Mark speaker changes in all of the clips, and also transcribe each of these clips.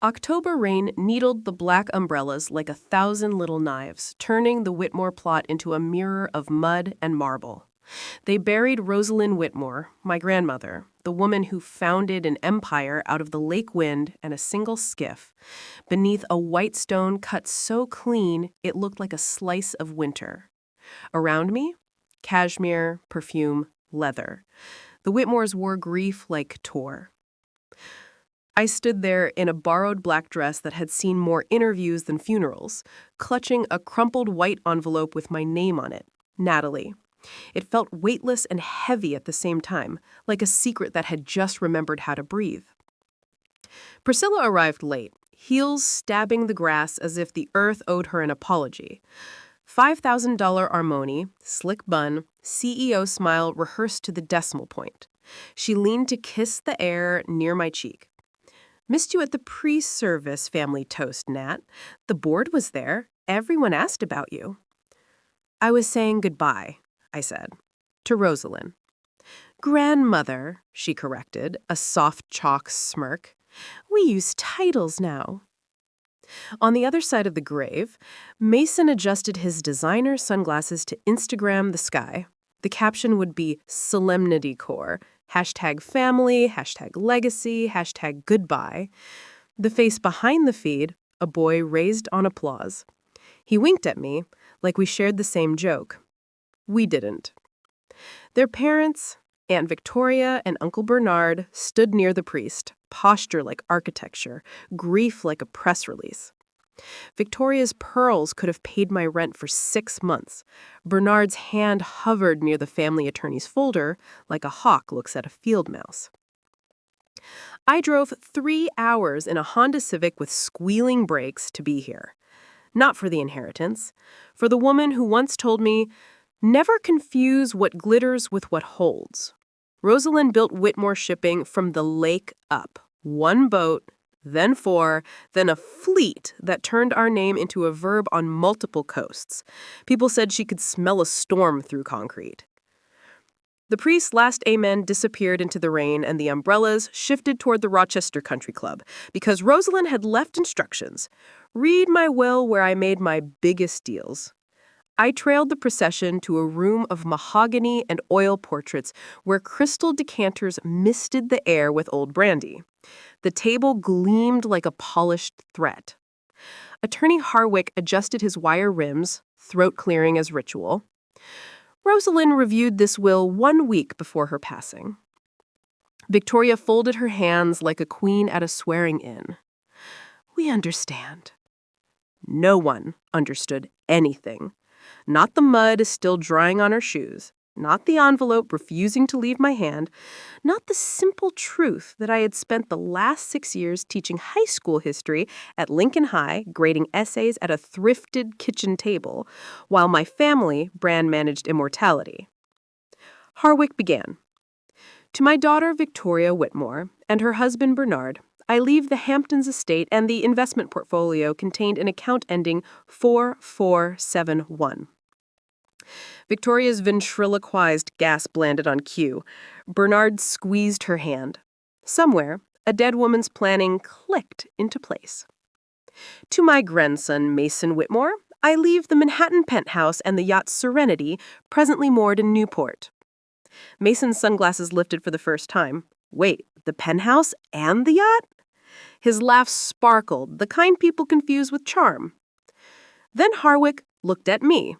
Speaker 1: October rain needled the black umbrellas like 1,000 little knives, turning the Whitmore plot into a mirror of mud and marble. They buried Rosalind Whitmore, my grandmother, the woman who founded an empire out of the lake wind and a single skiff, beneath a white stone cut so clean it looked like a slice of winter. Around me, cashmere, perfume, leather. The Whitmores wore grief like tour. I stood there in a borrowed black dress that had seen more interviews than funerals, clutching a crumpled white envelope with my name on it, Natalie. It felt weightless and heavy at the same time, like a secret that had just remembered how to breathe. Priscilla arrived late, heels stabbing the grass as if the earth owed her an apology. $5,000 Armoni, slick bun, CEO smile rehearsed to the decimal point. She leaned to kiss the air near my cheek. Missed you at the pre-service family toast, Nat. The board was there. Everyone asked about you. I was saying goodbye, I said, to Rosalind. Grandmother, she corrected, a soft chalk smirk. We use titles now. On the other side of the grave, Mason adjusted his designer sunglasses to Instagram the sky. The caption would be Solemnity Core, #family, #legacy, #goodbye. The face behind the feed, a boy raised on applause. He winked at me, like we shared the same joke. We didn't. Their parents, Aunt Victoria and Uncle Bernard, stood near the priest, posture like architecture, grief like a press release. Victoria's pearls could have paid my rent for 6 months. Bernard's hand hovered near the family attorney's folder, like a hawk looks at a field mouse. I drove 3 hours in a Honda Civic with squealing brakes to be here. Not for the inheritance. For the woman who once told me, never confuse what glitters with what holds. Rosalind built Whitmore Shipping from the lake up. 1 boat, then 4, then a fleet that turned our name into a verb on multiple coasts. People said she could smell a storm through concrete. The priest's last amen disappeared into the rain, and the umbrellas shifted toward the Rochester Country Club, because Rosalind had left instructions. Read my will where I made my biggest deals. I trailed the procession to a room of mahogany and oil portraits where crystal decanters misted the air with old brandy. The table gleamed like a polished threat. Attorney Harwick adjusted his wire rims, throat clearing as ritual. Rosalind reviewed this will 1 week before her passing. Victoria folded her hands like a queen at a swearing-in. We understand. No one understood anything. Not the mud still drying on her shoes, not the envelope refusing to leave my hand, not the simple truth that I had spent the last 6 years teaching high school history at Lincoln High, grading essays at a thrifted kitchen table, while my family brand managed immortality. Harwick began. To my daughter Victoria Whitmore and her husband Bernard, I leave the Hamptons estate and the investment portfolio contained in account ending 4471. Victoria's ventriloquized gasp landed on cue. Bernard squeezed her hand. Somewhere, a dead woman's planning clicked into place. To my grandson, Mason Whitmore, I leave the Manhattan penthouse and the yacht Serenity, presently moored in Newport. Mason's sunglasses lifted for the first time. Wait, the penthouse and the yacht? His laugh sparkled, the kind people confuse with charm. Then Harwick looked at me.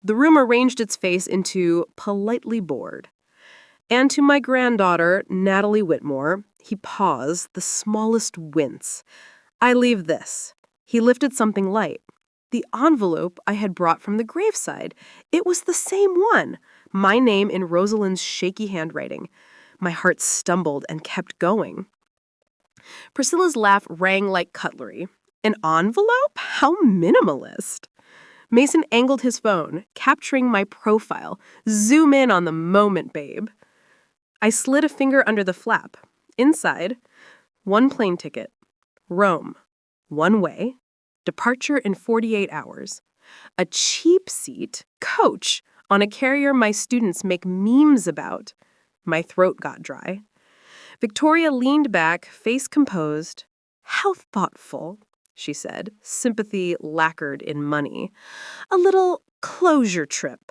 Speaker 1: The room arranged its face into politely bored. And to my granddaughter, Natalie Whitmore, he paused, the smallest wince. I leave this. He lifted something light. The envelope I had brought from the graveside. It was the same one. My name in Rosalind's shaky handwriting. My heart stumbled and kept going. Priscilla's laugh rang like cutlery. An envelope? How minimalist. Mason angled his phone, capturing my profile. Zoom in on the moment, babe. I slid a finger under the flap. Inside, 1 plane ticket. Rome. 1 way. Departure in 48 hours. A cheap seat, coach, on a carrier my students make memes about. My throat got dry. Victoria leaned back, face composed. "How thoughtful," she said, sympathy lacquered in money. "A little closure trip."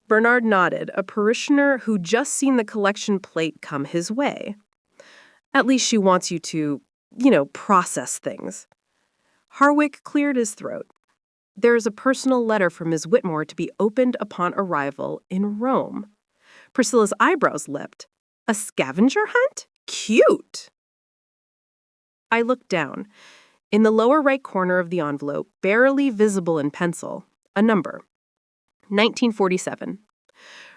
Speaker 1: Bernard nodded, a parishioner who'd just seen the collection plate come his way. "At least she wants you to, process things." Harwick cleared his throat. "There is a personal letter from Ms. Whitmore to be opened upon arrival in Rome." Priscilla's eyebrows lipped. "A scavenger hunt? Cute!" I looked down. In the lower right corner of the envelope, barely visible in pencil, a number. 1947.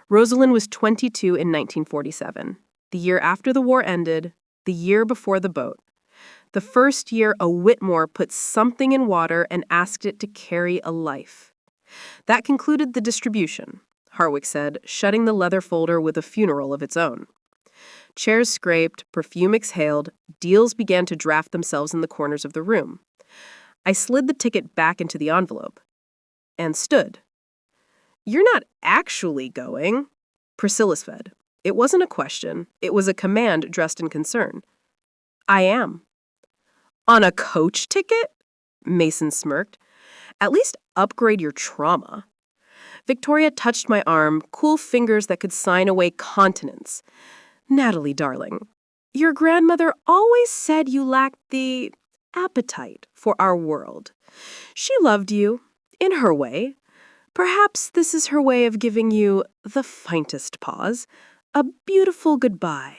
Speaker 1: Rosalind was 22 in 1947, the year after the war ended, the year before the boat. The first year a Whitmore put something in water and asked it to carry a life. That concluded the distribution, Harwick said, shutting the leather folder with a funeral of its own. Chairs scraped, perfume exhaled, deals began to draft themselves in the corners of the room. I slid the ticket back into the envelope and stood. "You're not actually going?" Priscilla said. It wasn't a question. It was a command dressed in concern. "I am." "On a coach ticket?" Mason smirked. "At least upgrade your trauma." Victoria touched my arm, cool fingers that could sign away continents. "Natalie, darling, your grandmother always said you lacked the appetite for our world. She loved you, in her way. Perhaps this is her way of giving you the faintest pause, a beautiful goodbye."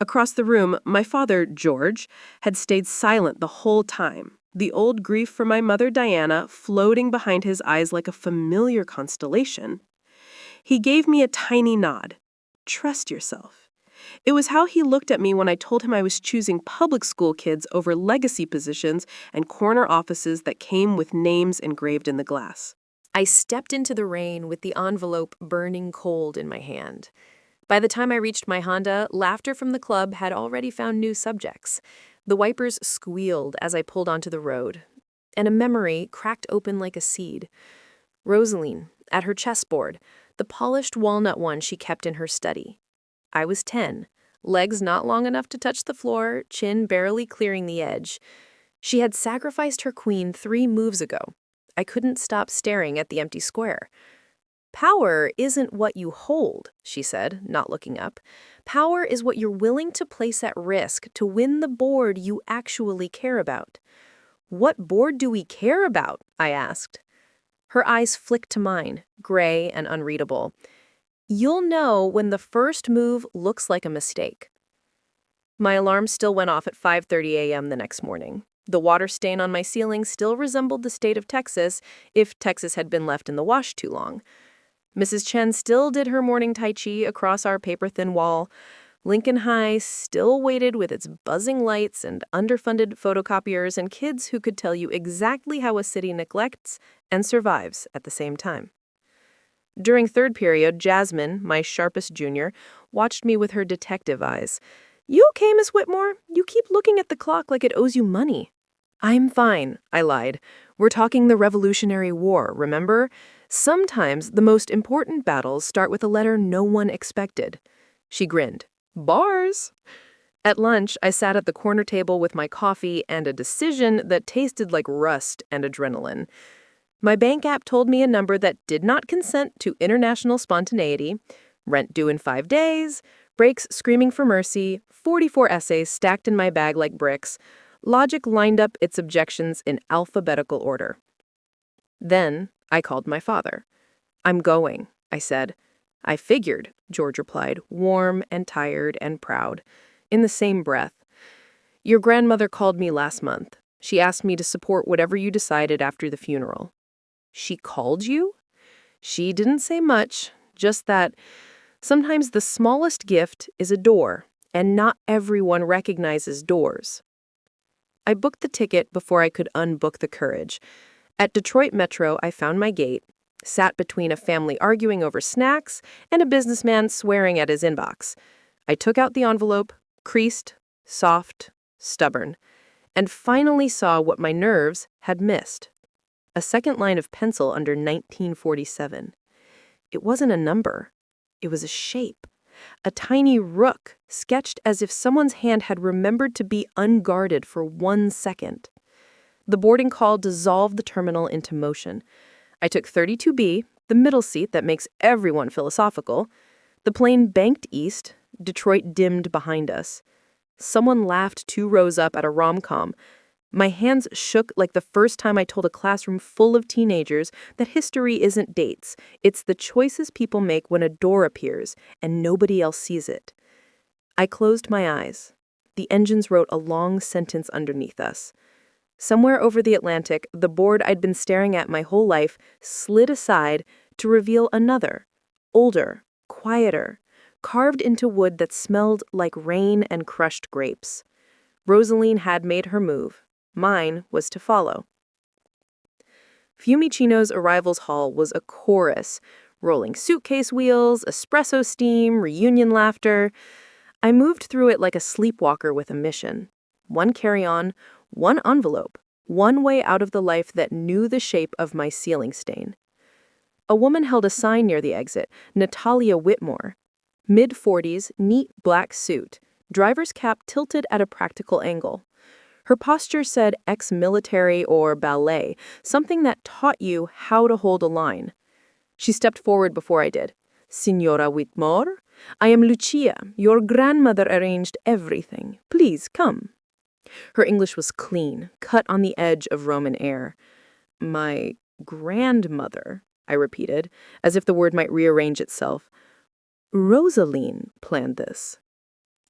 Speaker 1: Across the room, my father, George, had stayed silent the whole time, the old grief for my mother, Diana, floating behind his eyes like a familiar constellation. He gave me a tiny nod. "Trust yourself." It was how he looked at me when I told him I was choosing public school kids over legacy positions and corner offices that came with names engraved in the glass. I stepped into the rain with the envelope burning cold in my hand. By the time I reached my Honda, laughter from the club had already found new subjects. The wipers squealed as I pulled onto the road, and a memory cracked open like a seed. Rosaline, at her chessboard, the polished walnut one she kept in her study. I was 10, legs not long enough to touch the floor, chin barely clearing the edge. She had sacrificed her queen 3 moves ago. I couldn't stop staring at the empty square. "Power isn't what you hold," she said, not looking up. "Power is what you're willing to place at risk to win the board you actually care about." "What board do we care about?" I asked. Her eyes flicked to mine, gray and unreadable. "You'll know when the first move looks like a mistake." My alarm still went off at 5:30 a.m. the next morning. The water stain on my ceiling still resembled the state of Texas if Texas had been left in the wash too long. Mrs. Chen still did her morning tai chi across our paper-thin wall. Lincoln High still waited with its buzzing lights and underfunded photocopiers and kids who could tell you exactly how a city neglects and survives at the same time. During third period, Jasmine, my sharpest junior, watched me with her detective eyes. "You okay, Miss Whitmore? You keep looking at the clock like it owes you money." "I'm fine," I lied. "We're talking the Revolutionary War, remember? Sometimes the most important battles start with a letter no one expected." She grinned. "Bars." At lunch, I sat at the corner table with my coffee and a decision that tasted like rust and adrenaline. My bank app told me a number that did not consent to international spontaneity, rent due in 5 days, breaks screaming for mercy, 44 essays stacked in my bag like bricks. Logic lined up its objections in alphabetical order. Then I called my father. "I'm going," I said. "I figured," George replied, warm and tired and proud, in the same breath. "Your grandmother called me last month. She asked me to support whatever you decided after the funeral." "She called you?" "She didn't say much, just that sometimes the smallest gift is a door, and not everyone recognizes doors." I booked the ticket before I could unbook the courage. At Detroit Metro, I found my gate, sat between a family arguing over snacks and a businessman swearing at his inbox. I took out the envelope, creased, soft, stubborn, and finally saw what my nerves had missed. A second line of pencil under 1947. It wasn't a number. It was a shape. A tiny rook, sketched as if someone's hand had remembered to be unguarded for 1 second. The boarding call dissolved the terminal into motion. I took 32B, the middle seat that makes everyone philosophical. The plane banked east, Detroit dimmed behind us. Someone laughed 2 rows up at a rom-com. My hands shook like the first time I told a classroom full of teenagers that history isn't dates. It's the choices people make when a door appears and nobody else sees it. I closed my eyes. The engines wrote a long sentence underneath us. Somewhere over the Atlantic, the board I'd been staring at my whole life slid aside to reveal another, older, quieter, carved into wood that smelled like rain and crushed grapes. Rosaline had made her move. Mine was to follow. Fiumicino's arrivals hall was a chorus, rolling suitcase wheels, espresso steam, reunion laughter. I moved through it like a sleepwalker with a mission. 1 carry-on, 1 envelope, 1 way out of the life that knew the shape of my ceiling stain. A woman held a sign near the exit, Natalie Whitmore. Mid-40s, neat black suit, driver's cap tilted at a practical angle. Her posture said ex-military or ballet, something that taught you how to hold a line. She stepped forward before I did. "Signora Whitmore, I am Lucia. Your grandmother arranged everything. Please come." Her English was clean, cut on the edge of Roman air. "My grandmother," I repeated, as if the word might rearrange itself. "Rosaline planned this."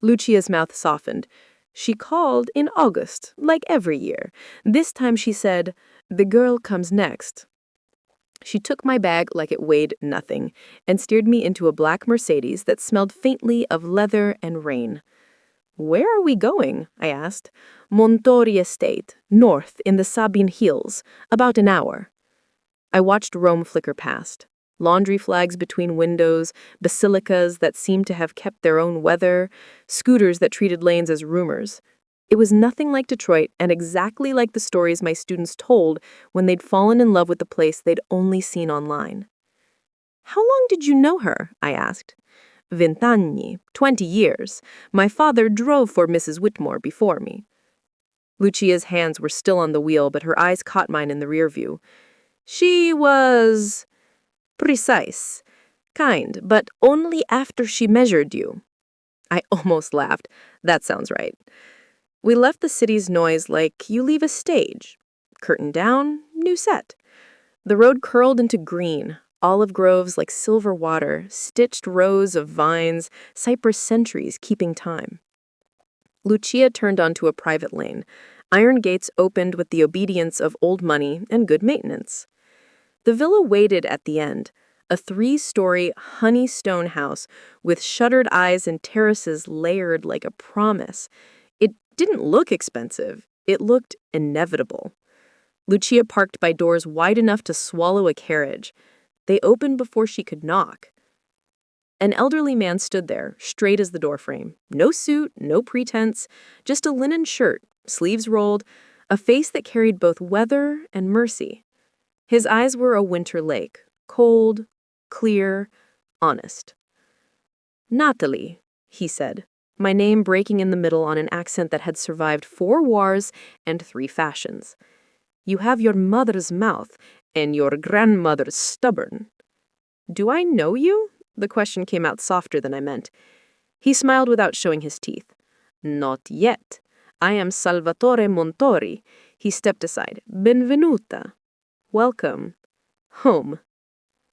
Speaker 1: Lucia's mouth softened. "She called in August, like every year. This time she said, 'The girl comes next.'" She took my bag like it weighed nothing and steered me into a black Mercedes that smelled faintly of leather and rain. "Where are we going?" I asked. "Montori Estate, north in the Sabine Hills, about an hour." I watched Rome flicker past. Laundry flags between windows, basilicas that seemed to have kept their own weather, scooters that treated lanes as rumors. It was nothing like Detroit and exactly like the stories my students told when they'd fallen in love with the place they'd only seen online. "How long did you know her?" I asked. "Vent'anni, 20 years. My father drove for Mrs. Whitmore before me." Lucia's hands were still on the wheel, but her eyes caught mine in the rear view. "She was precise, kind, but only after she measured you." I almost laughed. That sounds right. We left the city's noise like you leave a stage. Curtain down, new set. The road curled into green, olive groves like silver water, stitched rows of vines, cypress sentries keeping time. Lucia turned onto a private lane. Iron gates opened with the obedience of old money and good maintenance. The villa waited at the end, a 3-story honey stone house with shuttered eyes and terraces layered like a promise. It didn't look expensive. It looked inevitable. Lucia parked by doors wide enough to swallow a carriage. They opened before she could knock. An elderly man stood there, straight as the doorframe. No suit, no pretense, just a linen shirt, sleeves rolled, a face that carried both weather and mercy. His eyes were a winter lake, cold, clear, honest. "Natalie," he said, my name breaking in the middle on an accent that had survived 4 wars and 3 fashions. "You have your mother's mouth, and your grandmother's stubborn." "Do I know you?" The question came out softer than I meant. He smiled without showing his teeth. "Not yet. I am Salvatore Montori." He stepped aside. "Benvenuta." "Welcome." "Home."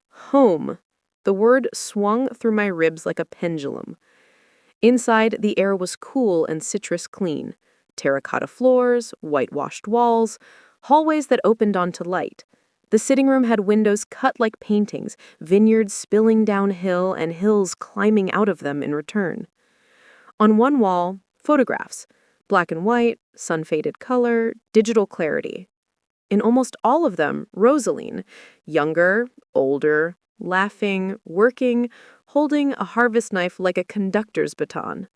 Speaker 1: Home. The word swung through my ribs like a pendulum. Inside, the air was cool and citrus clean. Terracotta floors, whitewashed walls, hallways that opened onto light. The sitting room had windows cut like paintings, vineyards spilling downhill and hills climbing out of them in return. On one wall, photographs, black and white, sun-faded color, digital clarity. In almost all of them, Rosaline, younger, older, laughing, working, holding a harvest knife like a conductor's baton.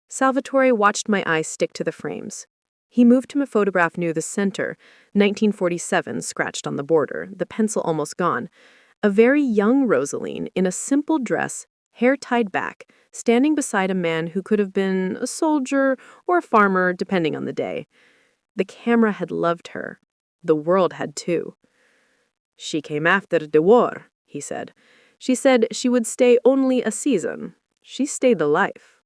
Speaker 1: Salvatore watched my eyes stick to the frames. He moved to a photograph near the center, 1947 scratched on the border, the pencil almost gone. A very young Rosaline in a simple dress, hair tied back, standing beside a man who could have been a soldier or a farmer, depending on the day. The camera had loved her. The world had too. "She came after the war," he said. "She said she would stay only a season. She stayed the life."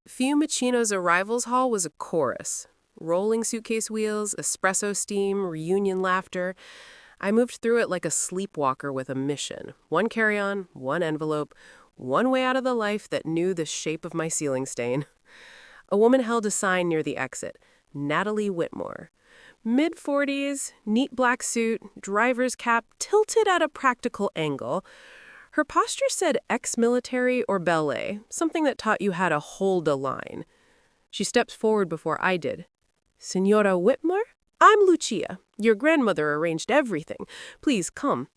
Speaker 1: Fiumicino's arrivals hall was a chorus. Rolling suitcase wheels, espresso steam, reunion laughter. I moved through it like a sleepwalker with a mission. One carry-on, one envelope, one way out of the life that knew the shape of my ceiling stain. A woman held a sign near the exit. Natalie Whitmore. Mid-40s, neat black suit, driver's cap tilted at a practical angle. Her posture said ex-military or ballet, something that taught you how to hold a line. She stepped forward before I did. "Signora Whitmore? I'm Lucia. Your grandmother arranged everything. Please come."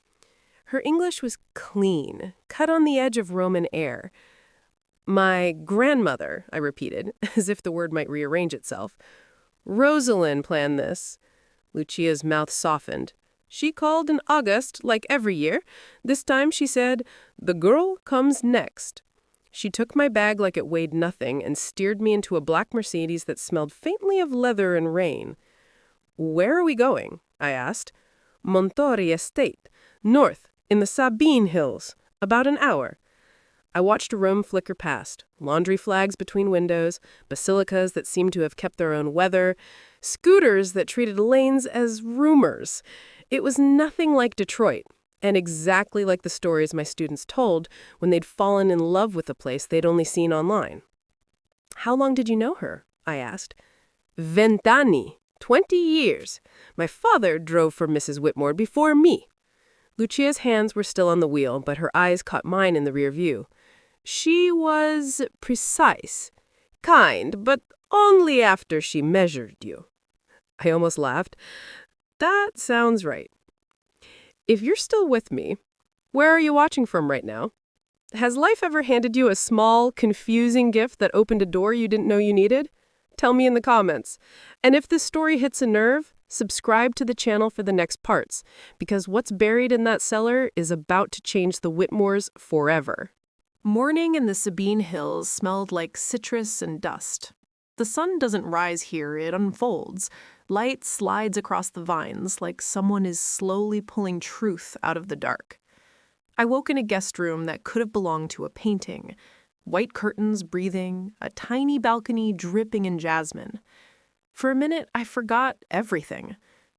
Speaker 1: Her English was clean, cut on the edge of Roman air. "My grandmother," I repeated, as if the word might rearrange itself. "Rosalind planned this." Lucia's mouth softened. "She called in August, like every year. This time she said, 'The girl comes next.'" She took my bag like it weighed nothing and steered me into a black Mercedes that smelled faintly of leather and rain. "Where are we going?" I asked. "Montori Estate, north, in the Sabine Hills. About an hour." I watched Rome flicker past, laundry flags between windows, basilicas that seemed to have kept their own weather, scooters that treated lanes as rumors. It was nothing like Detroit, and exactly like the stories my students told when they'd fallen in love with a place they'd only seen online. "How long did you know her?" I asked. "Vent'anni, 20 years. My father drove for Mrs. Whitmore before me." Lucia's hands were still on the wheel, but her eyes caught mine in the rear view. "She was precise, kind, but only after she measured you." I almost laughed. That sounds right. If you're still with me, where are you watching from right now? Has life ever handed you a small, confusing gift that opened a door you didn't know you needed? Tell me in the comments. And if this story hits a nerve, subscribe to the channel for the next parts, because what's buried in that cellar is about to change the Whitmores forever. Morning in the Sabine Hills smelled like citrus and dust. The sun doesn't rise here, it unfolds. Light slides across the vines like someone is slowly pulling truth out of the dark. I woke in a guest room that could have belonged to a painting. White curtains breathing, a tiny balcony dripping in jasmine. For a minute, I forgot everything.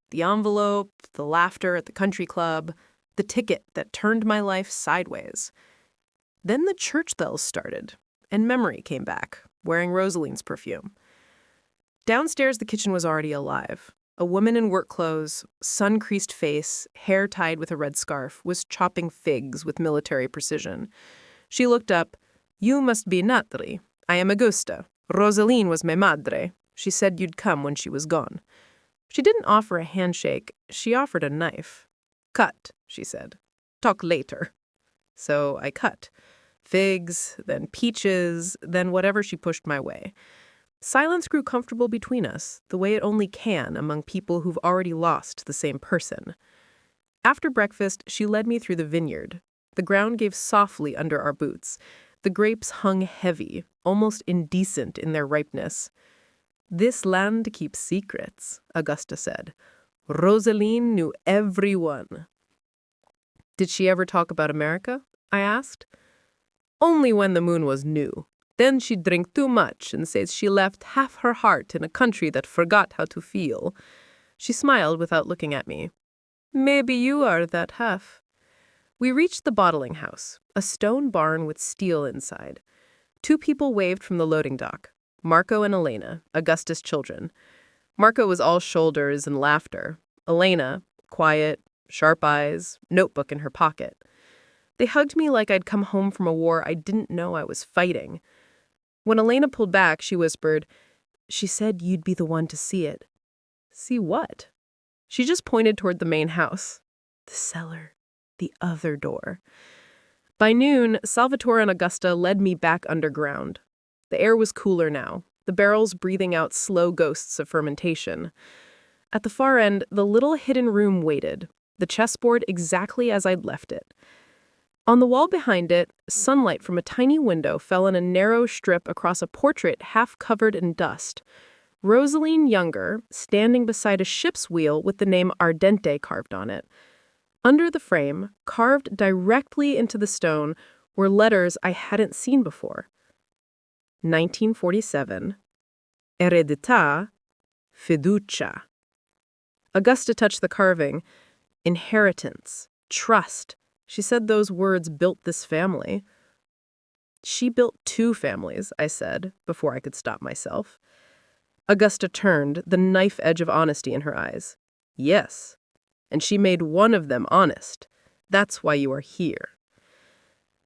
Speaker 1: The envelope, the laughter at the country club, the ticket that turned my life sideways. Then the church bells started, and memory came back, wearing Rosalind's perfume. Downstairs, the kitchen was already alive. A woman in work clothes, sun-creased face, hair tied with a red scarf, was chopping figs with military precision. She looked up. "You must be Natalie. I am Augusta. Rosaline was my madre. She said you'd come when she was gone." She didn't offer a handshake. She offered a knife. "Cut," she said. "Talk later." So I cut. Figs, then peaches, then whatever she pushed my way. Silence grew comfortable between us, the way it only can among people who've already lost the same person. After breakfast, she led me through the vineyard. The ground gave softly under our boots. The grapes hung heavy, almost indecent in their ripeness. "This land keeps secrets," Augusta said. "Rosaline knew everyone." "Did she ever talk about America?" I asked. "Only when the moon was new. Then she'd drink too much and says she left half her heart in a country that forgot how to feel." She smiled without looking at me. "Maybe you are that half." We reached the bottling house, a stone barn with steel inside. 2 people waved from the loading dock. Marco and Elena, Augusta's children. Marco was all shoulders and laughter. Elena, quiet, sharp eyes, notebook in her pocket. They hugged me like I'd come home from a war I didn't know I was fighting. When Elena pulled back, she whispered, "She said you'd be the one to see it." "See what?" She just pointed toward the main house. The cellar. The other door. By noon, Salvatore and Augusta led me back underground. The air was cooler now, the barrels breathing out slow ghosts of fermentation. At the far end, the little hidden room waited, the chessboard exactly as I'd left it. On the wall behind it, sunlight from a tiny window fell in a narrow strip across a portrait half covered in dust. Rosaline Younger, standing beside a ship's wheel with the name Ardente carved on it. Under the frame, carved directly into the stone, were letters I hadn't seen before. 1947. Eredità, fiducia. Augusta touched the carving. Inheritance, trust. She said those words built this family. She built 2 families, I said, before I could stop myself. Augusta turned, the knife edge of honesty in her eyes. Yes, and she made one of them honest. That's why you are here.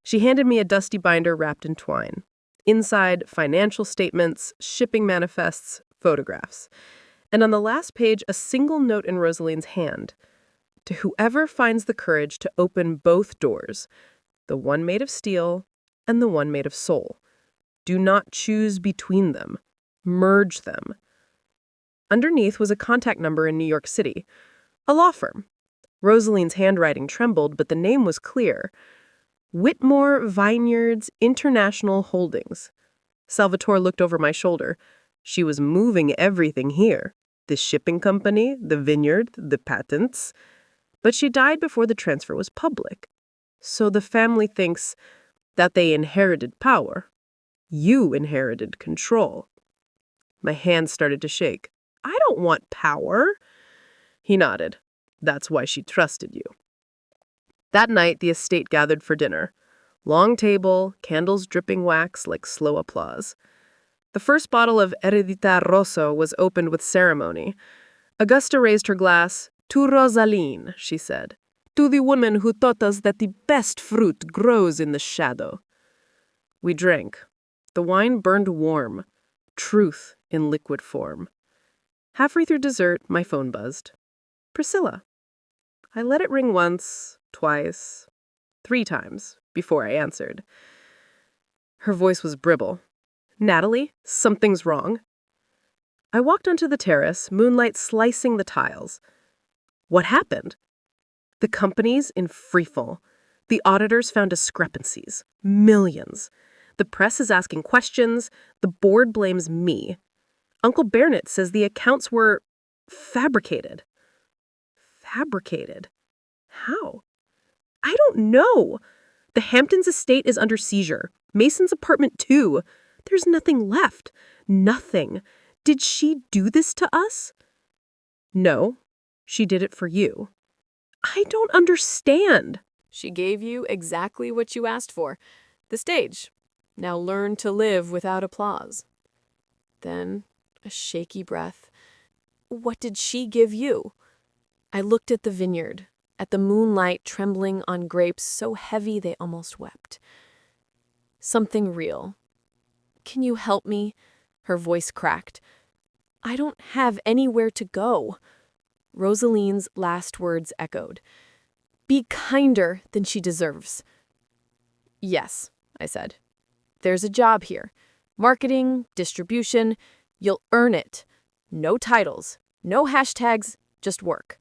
Speaker 1: She handed me a dusty binder wrapped in twine. Inside, financial statements, shipping manifests, photographs. And on the last page, a single note in Rosaline's hand. To whoever finds the courage to open both doors, the one made of steel and the one made of soul. Do not choose between them. Merge them. Underneath was a contact number in New York City, a law firm. Rosaline's handwriting trembled, but the name was clear. Whitmore Vineyards International Holdings. Salvatore looked over my shoulder. She was moving everything here. The shipping company, the vineyard, the patents. But she died before the transfer was public. So the family thinks that they inherited power. You inherited control. My hands started to shake. I don't want power. He nodded. That's why she trusted you. That night, the estate gathered for dinner. Long table, candles dripping wax like slow applause. The first bottle of Eredità Rosso was opened with ceremony. Augusta raised her glass. To Rosaline, she said. To the woman who taught us that the best fruit grows in the shadow. We drank. The wine burned warm. Truth in liquid form. Halfway through dessert, my phone buzzed. Priscilla. I let it ring once, twice, 3 times before I answered. Her voice was brittle. Natalie, something's wrong. I walked onto the terrace, moonlight slicing the tiles. What happened? The company's in freefall. The auditors found discrepancies. Millions. The press is asking questions. The board blames me. Uncle Bernet says the accounts were fabricated. Fabricated? How? I don't know. The Hamptons estate is under seizure. Mason's apartment too. There's nothing left. Nothing. Did she do this to us? No. She did it for you. I don't understand.
Speaker 2: She gave you exactly what you asked for. The stage. Now learn to live without applause. Then, a shaky breath. What did she give you? I looked at the vineyard, at the moonlight trembling on grapes so heavy they almost wept. Something real. Can you help me? Her voice cracked. I don't have anywhere to go. Rosaline's last words echoed. Be kinder than she deserves. Yes, I said. There's a job here. Marketing, distribution. You'll earn it. No titles, no hashtags, just work.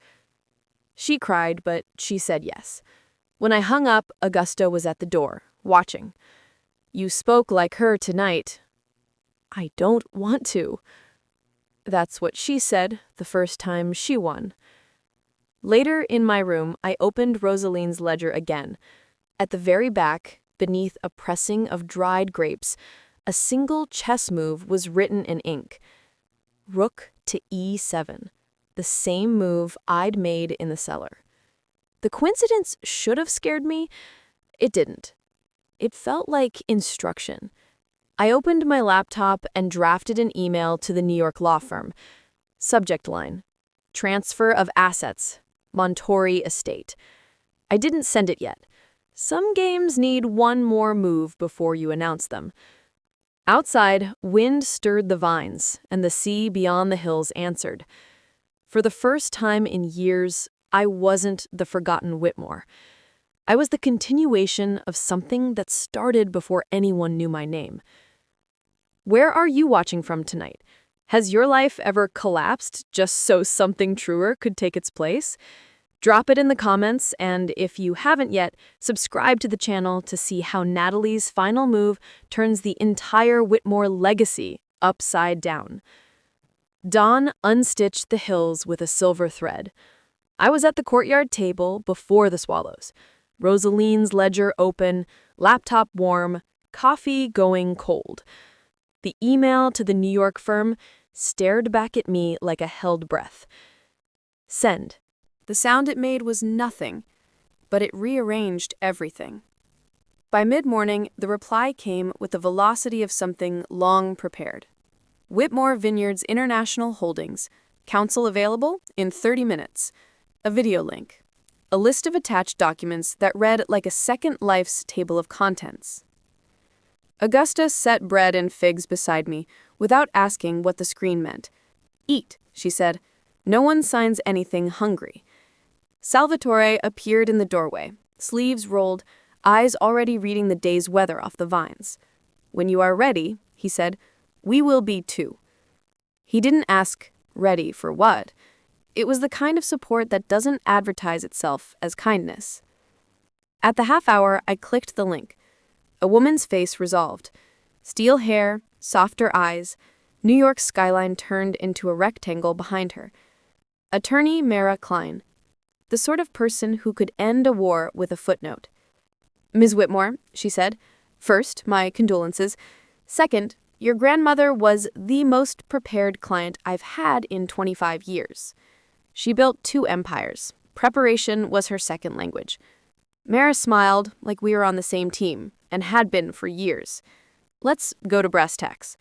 Speaker 2: She cried, but she said yes. When I hung up, Augusta was at the door, watching. You spoke like her tonight. I don't want to. That's what she said the first time she won. Later in my room, I opened Rosaline's ledger again. At the very back, beneath a pressing of dried grapes, a single chess move was written in ink. Rook to E7, the same move I'd made in the cellar. The coincidence should have scared me. It didn't. It felt like instruction. I opened my laptop and drafted an email to the New York law firm. Subject line, transfer of assets, Montori Estate. I didn't send it yet. Some games need one more move before you announce them. Outside, wind stirred the vines, and the sea beyond the hills answered. For the first time in years, I wasn't the forgotten Whitmore. I was the continuation of something that started before anyone knew my name. Where are you watching from tonight? Has your life ever collapsed just so something truer could take its place? Drop it in the comments, and if you haven't yet, subscribe to the channel to see how Natalie's final move turns the entire Whitmore legacy upside down. Dawn unstitched the hills with a silver thread. I was at the courtyard table before the swallows. Rosaline's ledger open, laptop warm, coffee going cold. The email to the New York firm stared back at me like a held breath. Send. The sound it made was nothing, but it rearranged everything. By mid-morning, the reply came with the velocity of something long prepared. Whitmore Vineyards International Holdings. Counsel available in 30 minutes. A video link. A list of attached documents that read like a Second Life's table of contents. Augusta set bread and figs beside me without asking what the screen meant. Eat, she said. No one signs anything hungry. Salvatore appeared in the doorway, sleeves rolled, eyes already reading the day's weather off the vines. When you are ready, he said, we will be too. He didn't ask, ready for what? It was the kind of support that doesn't advertise itself as kindness. At the half hour, I clicked the link. A woman's face resolved. Steel hair, softer eyes, New York's skyline turned into a rectangle behind her. Attorney Mara Klein. The sort of person who could end a war with a footnote. Ms. Whitmore, she said, first, my condolences. Second, your grandmother was the most prepared client I've had in 25 years. She built 2 empires. Preparation was her second language. Mara smiled like we were on the same team, and had been for years. Let's go to brass tacks.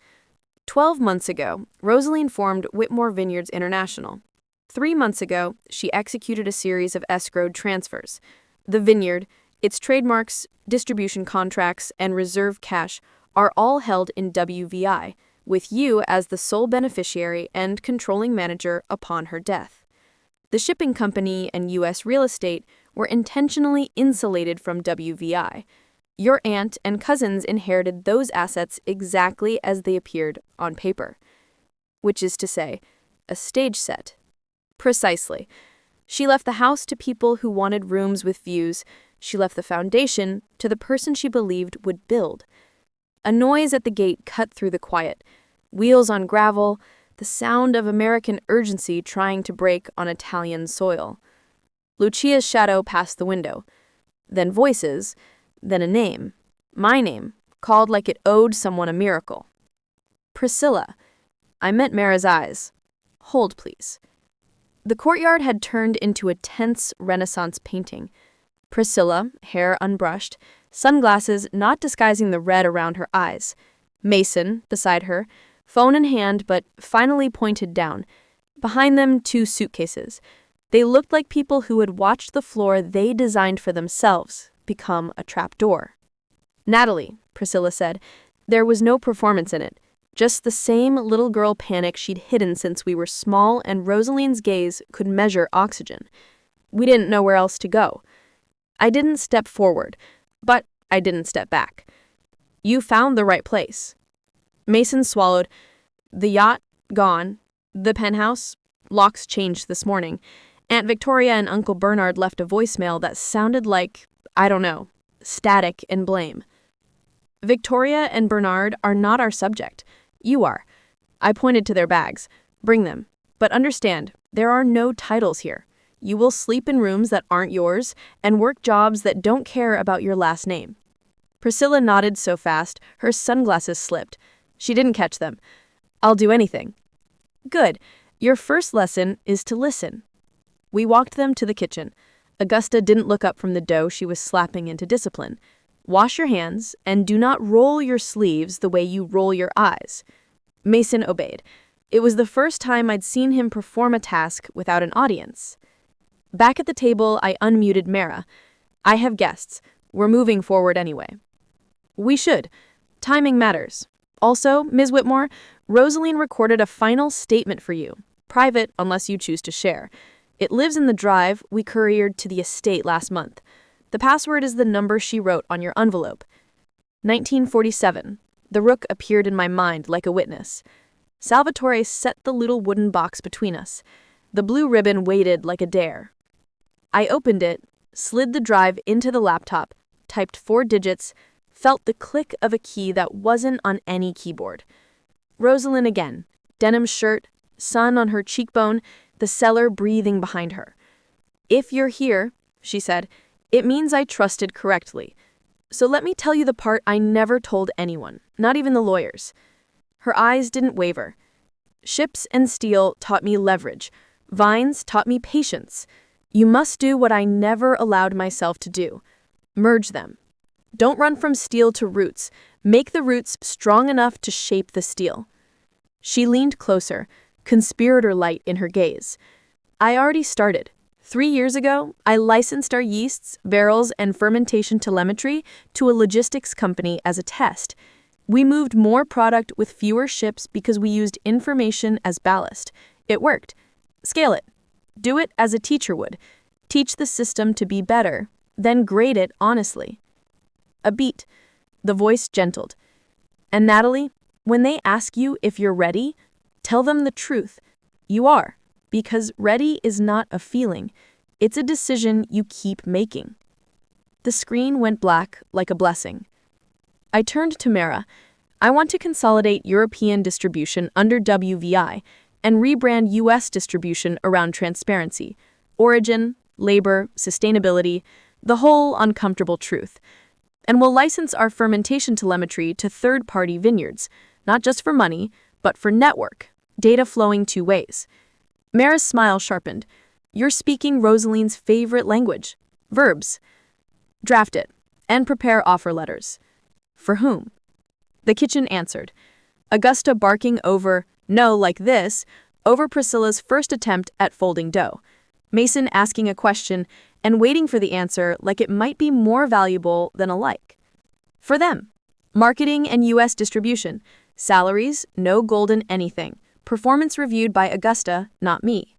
Speaker 2: 12 months ago, Rosaline formed Whitmore Vineyards International. 3 months ago, she executed a series of escrowed transfers. The vineyard, its trademarks, distribution contracts, and reserve cash are all held in WVI, with you as the sole beneficiary and controlling manager upon her death. The shipping company and U.S. real estate were intentionally insulated from WVI. Your aunt and cousins inherited those assets exactly as they appeared on paper. Which is to say, a stage set. Precisely. She left the house to people who wanted rooms with views. She left the foundation to the person she believed would build. A noise at the gate cut through the quiet. Wheels on gravel, the sound of American urgency trying to break on Italian soil. Lucia's shadow passed the window. Then voices, then a name. My name, called like it owed someone a miracle. Priscilla. I met Mara's eyes. Hold, please. The courtyard had turned into a tense Renaissance painting. Priscilla, hair unbrushed, sunglasses not disguising the red around her eyes. Mason, beside her, phone in hand but finally pointed down. Behind them, 2 suitcases. They looked like people who had watched the floor they designed for themselves become a trapdoor. Natalie, Priscilla said. There was no performance in it. Just the same little girl panic she'd hidden since we were small and Rosaline's gaze could measure oxygen. We didn't know where else to go. I didn't step forward, but I didn't step back. You found the right place. Mason swallowed. The yacht, gone. The penthouse, locks changed this morning. Aunt Victoria and Uncle Bernard left a voicemail that sounded like, I don't know, static and blame. Victoria and Bernard are not our subject. You are. I pointed to their bags. Bring them. But understand, there are no titles here. You will sleep in rooms that aren't yours and work jobs that don't care about your last name. Priscilla nodded so fast, her sunglasses slipped. She didn't catch them. I'll do anything. Good. Your first lesson is to listen. We walked them to the kitchen. Augusta didn't look up from the dough she was slapping into discipline. Wash your hands, and do not roll your sleeves the way you roll your eyes. Mason obeyed. It was the first time I'd seen him perform a task without an audience. Back at the table, I unmuted Mara. I have guests. We're moving forward anyway. We should. Timing matters. Also, Ms. Whitmore, Rosaline recorded a final statement for you. Private, unless you choose to share. It lives in the drive we couriered to the estate last month. The password is the number she wrote on your envelope. 1947. The rook appeared in my mind like a witness. Salvatore set the little wooden box between us. The blue ribbon waited like a dare. I opened it, slid the drive into the laptop, typed 4 digits, felt the click of a key that wasn't on any keyboard. Rosalind again, denim shirt, sun on her cheekbone, the cellar breathing behind her. "If you're here," she said, "it means I trusted correctly. So let me tell you the part I never told anyone, not even the lawyers." Her eyes didn't waver. "Ships and steel taught me leverage. Vines taught me patience. You must do what I never allowed myself to do. Merge them. Don't run from steel to roots. Make the roots strong enough to shape the steel." She leaned closer, conspirator light in her gaze. "I already started. 3 years ago, I licensed our yeasts, barrels, and fermentation telemetry to a logistics company as a test. We moved more product with fewer ships because we used information as ballast. It worked. Scale it. Do it as a teacher would. Teach the system to be better, then grade it honestly." A beat. The voice gentled. "And Natalie, when they ask you if you're ready, tell them the truth. You are, because ready is not a feeling. It's a decision you keep making." The screen went black like a blessing. I turned to Mara. "I want to consolidate European distribution under WVI and rebrand US distribution around transparency, origin, labor, sustainability, the whole uncomfortable truth. And we'll license our fermentation telemetry to third-party vineyards, not just for money, but for network, data flowing 2 ways." Mara's smile sharpened. "You're speaking Rosalind's favorite language. Verbs. Draft it, and prepare offer letters." "For whom?" The kitchen answered. Augusta barking over, "No, like this," over Priscilla's first attempt at folding dough. Mason asking a question and waiting for the answer like it might be more valuable than a like. "For them. Marketing and US distribution. Salaries, no golden anything. Performance reviewed by Augusta, not me."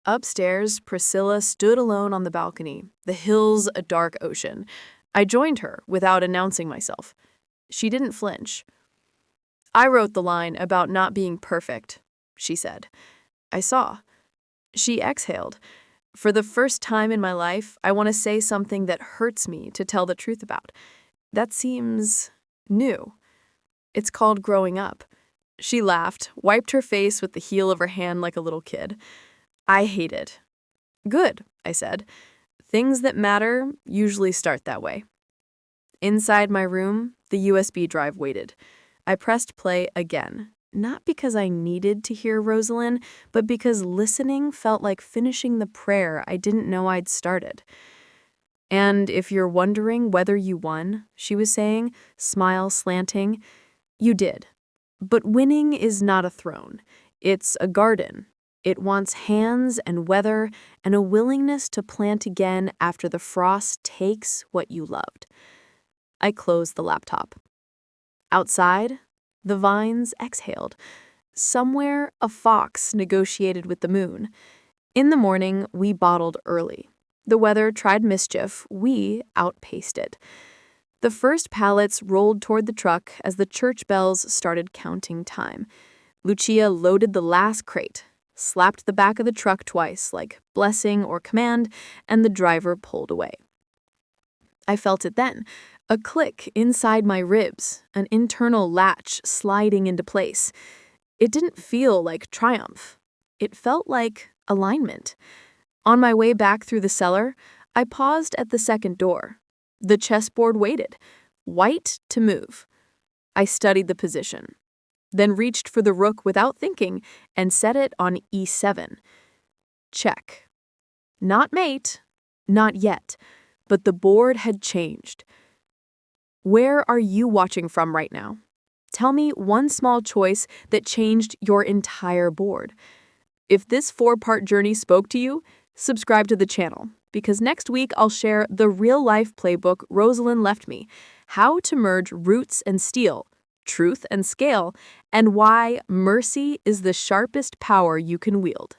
Speaker 2: Upstairs, Priscilla stood alone on the balcony, the hills a dark ocean. I joined her without announcing myself. She didn't flinch. "I wrote the line about not being perfect," she said. I saw. She exhaled. "For the first time in my life, I want to say something that hurts me to tell the truth about. That seems new. It's called growing up." She laughed, wiped her face with the heel of her hand like a little kid. "I hate it." "Good," I said. "Things that matter usually start that way." Inside my room, the USB drive waited. I pressed play again, not because I needed to hear Rosalind, but because listening felt like finishing the prayer I didn't know I'd started. "And if you're wondering whether you won," she was saying, smile slanting, "you did. But winning is not a throne. It's a garden. It wants hands and weather and a willingness to plant again after the frost takes what you loved." I closed the laptop. Outside, the vines exhaled. Somewhere, a fox negotiated with the moon. In the morning, we bottled early. The weather tried mischief. We outpaced it. The first pallets rolled toward the truck as the church bells started counting time. Lucia loaded the last crate, slapped the back of the truck twice, like blessing or command, and the driver pulled away. I felt it then, a click inside my ribs, an internal latch sliding into place. It didn't feel like triumph. It felt like alignment. On my way back through the cellar, I paused at the second door. The chessboard waited, white to move. I studied the position, then reached for the rook without thinking and set it on e7. Check. Not mate, not yet, but the board had changed. Where are you watching from right now? Tell me one small choice that changed your entire board. If this 4-part journey spoke to you, subscribe to the channel, because next week I'll share the real-life playbook Rosalind left me, how to merge roots and steel, truth and scale, and why mercy is the sharpest power you can wield.